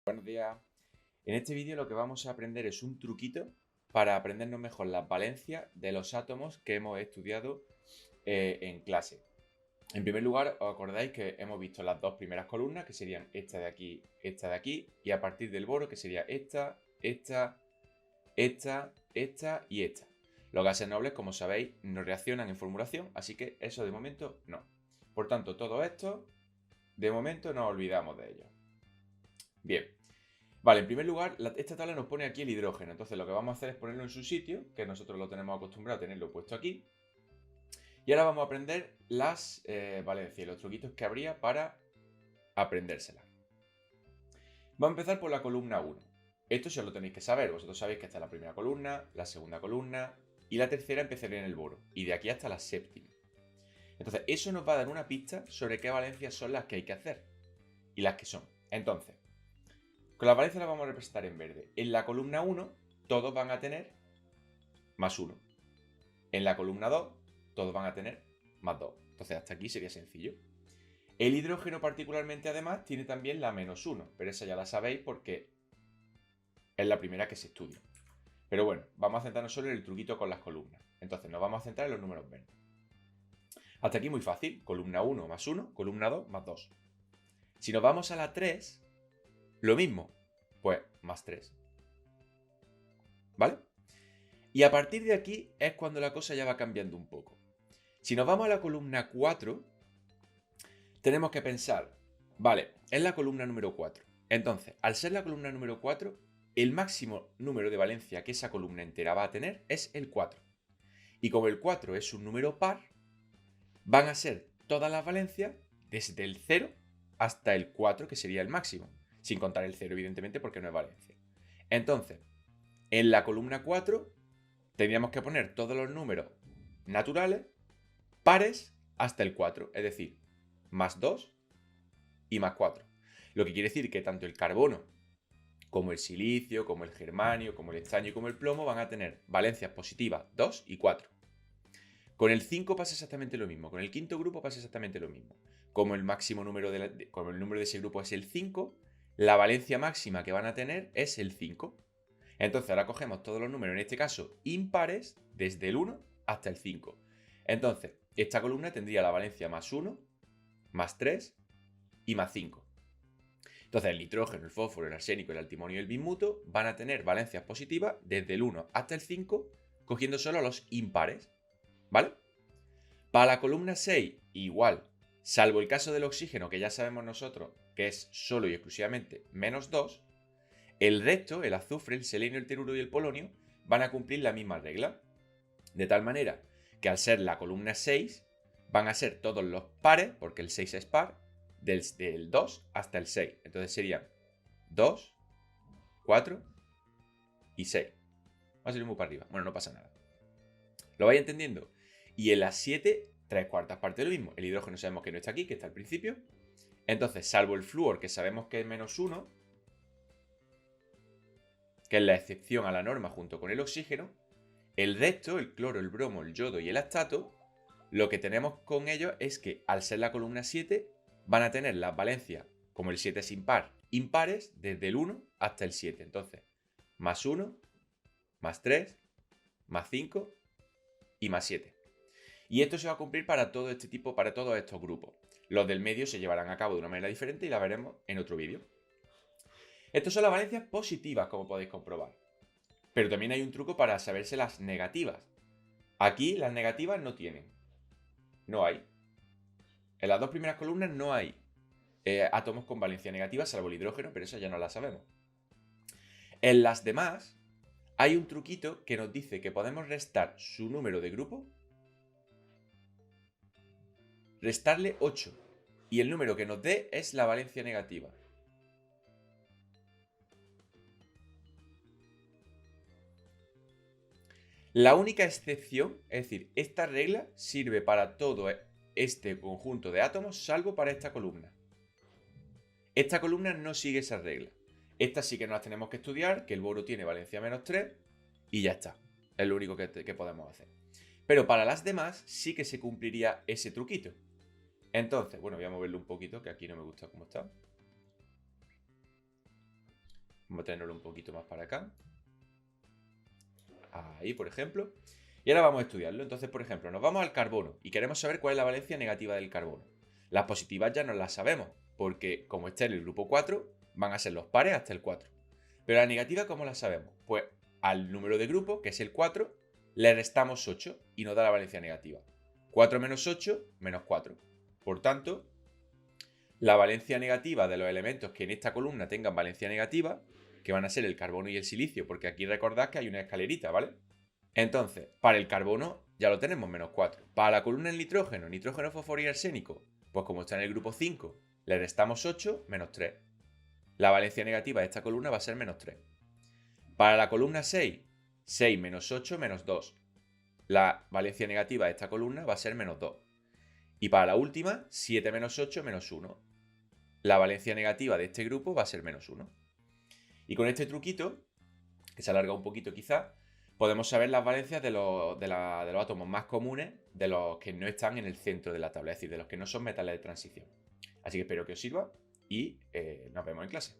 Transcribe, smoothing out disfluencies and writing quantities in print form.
Buenos días. En este vídeo lo que vamos a aprender es un truquito para aprendernos mejor las valencias de los átomos que hemos estudiado en clase. En primer lugar, os acordáis que hemos visto las dos primeras columnas, que serían esta de aquí, y a partir del boro, que sería esta y esta. Los gases nobles, como sabéis, no reaccionan en formulación, así que eso de momento no. Por tanto, todo esto, de momento nos olvidamos de ello. Bien. Vale, en primer lugar, esta tabla nos pone aquí el hidrógeno. Entonces lo que vamos a hacer es ponerlo en su sitio, que nosotros lo tenemos acostumbrado a tenerlo puesto aquí. Y ahora vamos a aprender las valencias y los truquitos que habría para aprendérselas. Vamos a empezar por la columna 1. Esto sí os lo tenéis que saber. Vosotros sabéis que esta es la primera columna, la segunda columna y la tercera empezaría en el boro. Y de aquí hasta la séptima. Entonces, eso nos va a dar una pista sobre qué valencias son las que hay que hacer. Y las que son. Entonces, con las valencias las vamos a representar en verde. En la columna 1, todos van a tener más 1. En la columna 2, todos van a tener más 2. Entonces, hasta aquí sería sencillo. El hidrógeno, particularmente, además, tiene también la menos 1. Pero esa ya la sabéis porque es la primera que se estudia. Pero bueno, vamos a centrarnos solo en el truquito con las columnas. Entonces, nos vamos a centrar en los números verdes. Hasta aquí muy fácil. Columna 1 más 1, columna 2 más 2. Si nos vamos a la 3... lo mismo, pues más 3. ¿Vale? Y a partir de aquí es cuando la cosa ya va cambiando un poco. Si nos vamos a la columna 4, tenemos que pensar, vale, es la columna número 4. Entonces, al ser la columna número 4, el máximo número de valencia que esa columna entera va a tener es el 4. Y como el 4 es un número par, van a ser todas las valencias desde el 0 hasta el 4, que sería el máximo. Sin contar el 0, evidentemente, porque no es valencia. Entonces, en la columna 4 tendríamos que poner todos los números naturales pares hasta el 4, es decir, más 2 y más 4. Lo que quiere decir que tanto el carbono como el silicio, como el germanio, como el estaño y como el plomo van a tener valencias positivas 2 y 4. Con el 5 pasa exactamente lo mismo, con el quinto grupo pasa exactamente lo mismo. Como el máximo número como el número de ese grupo es el 5, la valencia máxima que van a tener es el 5. Entonces ahora cogemos todos los números, en este caso impares, desde el 1 hasta el 5. Entonces, esta columna tendría la valencia más 1, más 3 y más 5. Entonces el nitrógeno, el fósforo, el arsénico, el antimonio y el bismuto van a tener valencias positivas desde el 1 hasta el 5, cogiendo solo los impares. ¿Vale? Para la columna 6, igual, salvo el caso del oxígeno, que ya sabemos nosotros que es solo y exclusivamente menos 2, el resto, el azufre, el selenio, el teluro y el polonio, van a cumplir la misma regla. De tal manera que al ser la columna 6, van a ser todos los pares, porque el 6 es par, desde el 2 hasta el 6. Entonces serían 2, 4 y 6. Vamos a ir muy para arriba. Bueno, no pasa nada. ¿Lo vais entendiendo? Y en las 7, 3/4 partes de lo mismo. El hidrógeno sabemos que no está aquí, que está al principio. Entonces, salvo el flúor, que sabemos que es menos 1, que es la excepción a la norma junto con el oxígeno, el resto, el cloro, el bromo, el yodo y el actato, lo que tenemos con ellos es que al ser la columna 7, van a tener las valencias, como el 7 es impar, impares desde el 1 hasta el 7. Entonces, más 1, más 3, más 5 y más 7. Y esto se va a cumplir para todo este tipo, para todos estos grupos. Los del medio se llevarán a cabo de una manera diferente y la veremos en otro vídeo. Estas son las valencias positivas, como podéis comprobar. Pero también hay un truco para saberse las negativas. Aquí las negativas no tienen. No hay. En las dos primeras columnas no hay átomos con valencia negativa, salvo el hidrógeno, pero eso ya no la sabemos. En las demás hay un truquito que nos dice que podemos restar su número de grupo, restarle 8. Y el número que nos dé es la valencia negativa. La única excepción, es decir, esta regla sirve para todo este conjunto de átomos, salvo para esta columna. Esta columna no sigue esa regla. Esta sí que nos las tenemos que estudiar, que el boro tiene valencia menos 3 y ya está. Es lo único que podemos hacer. Pero para las demás sí que se cumpliría ese truquito. Entonces, bueno, voy a moverlo un poquito, que aquí no me gusta cómo está. Vamos a tenerlo un poquito más para acá. Ahí, por ejemplo. Y ahora vamos a estudiarlo. Entonces, por ejemplo, nos vamos al carbono y queremos saber cuál es la valencia negativa del carbono. Las positivas ya no las sabemos, porque como está en el grupo 4, van a ser los pares hasta el 4. Pero la negativa, ¿cómo la sabemos? Pues al número de grupo, que es el 4, le restamos 8 y nos da la valencia negativa. 4 menos 8, menos 4. Por tanto, la valencia negativa de los elementos que en esta columna tengan valencia negativa, que van a ser el carbono y el silicio, porque aquí recordad que hay una escalerita, ¿vale? Entonces, para el carbono ya lo tenemos, menos 4. Para la columna del nitrógeno, nitrógeno, fósforo y arsénico, pues como está en el grupo 5, le restamos 8, menos 3. La valencia negativa de esta columna va a ser menos 3. Para la columna 6, 6 menos 8, menos 2. La valencia negativa de esta columna va a ser menos 2. Y para la última, 7 menos 8, menos 1. La valencia negativa de este grupo va a ser menos 1. Y con este truquito, que se alarga un poquito quizás, podemos saber las valencias de los átomos más comunes, de los que no están en el centro de la tabla, es decir, de los que no son metales de transición. Así que espero que os sirva y nos vemos en clase.